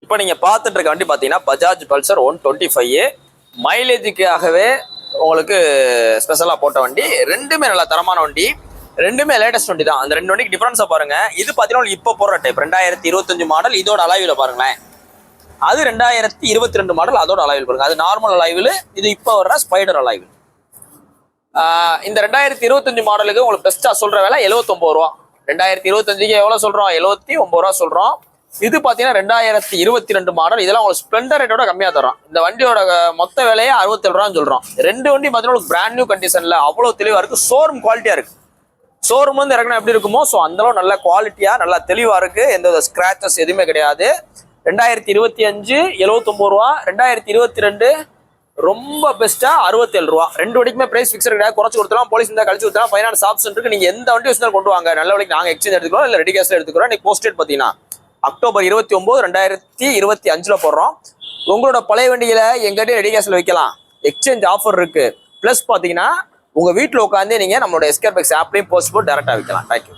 இப்போ நீங்கள் பார்த்துட்டு இருக்க வண்டி பார்த்தீங்கன்னா பஜாஜ் பல்சர் 125 மைலேஜுக்காகவே உங்களுக்கு ஸ்பெஷலாக போட்ட வண்டி. ரெண்டுமே நல்ல தரமான வண்டி, ரெண்டுமே லேட்டஸ்ட் வண்டி தான். அந்த ரெண்டு வண்டிக்கு டிஃபரன்ஸை பாருங்க. இது பார்த்தீங்கன்னா இப்போ போடுற டைப் 2025 மாடல், இதோட அலைவில் பாருங்களேன். அது 2022 மாடல், அதோட அலைவில் பாருங்க. அது நார்மல் அலைவில், இது இப்போ வர்ற ஸ்பைடர் அலைவில். இந்த 2025 மாடலுக்கு உங்களுக்கு பெஸ்ட்டாக சொல்கிற விலை 79 ரூபா. 2025க்கு எவ்வளோ சொல்கிறோம்? 79 ரூபா சொல்கிறோம். இது பார்த்தீங்கன்னா 2022 மாடல். இதெல்லாம் உங்களுக்கு ஸ்ப்ளெண்டர் ரேட்டோட கம்மியாக தரோம். இந்த வண்டியோட மொத்த விலையே 67 ரூபான்னு சொல்கிறோம். ரெண்டு வண்டி பார்த்தீங்கன்னா உங்களுக்கு பிராண்ட் நியூ கண்டிஷனில் அவ்வளோ தெளிவாக இருக்குது. ஷோரூம் குவாலிட்டியாக இருக்குது. ஷோரூம் வந்து இறங்கினா எப்படி இருக்குமோ ஸோ அந்தளவு நல்ல குவாலிட்டியாக நல்லா தெளிவாக இருக்குது. எந்த ஸ்க்ராச்சஸ் எதுவுமே கிடையாது. 2025 79 ரூபா, 2022 ரொம்ப பெஸ்ட்டாக 67 ரூபா. ரெண்டு வண்டிக்குமே பிரைஸ் ஃபிக்ஸட் கிடையாது. குறைச்சு கொடுத்துலாம், போலீஸ் இருந்தால் கழிச்சு கொடுத்துலாம், ஃபைனான்ஸ் ஆப்ஷன் இருக்குது. நீங்கள் எந்த வண்டி வச்சுருந்தாலும் கொண்டு வாங்க. நல்ல வண்டிக்கு நாங்கள் எக்ஸ்சேஞ்ச் எடுத்துக்கிறோம், இல்லை ரெடி கேஷில் எடுத்துக்கிறோம். இன்னைக்கு போஸ்டேட் பார்த்தீங்கன்னா அக்டோபர் 29 2025 போடுறோம். உங்களோட பழைய வண்டிகளை எங்கிட்ட ரெடி கேஷில் வைக்கலாம். எக்ஸ்சேஞ்ச் ஆஃபர் இருக்கு. ப்ளஸ் பார்த்தீங்கன்னா உங்கள் வீட்டில் உட்காந்து நீங்கள் நம்மளோட எஸ்கேர் பைக்ஸ் ஆப்லையும் போஸ்ட் போட்டு டேரெக்டாக வைக்கலாம். தேங்க்யூ.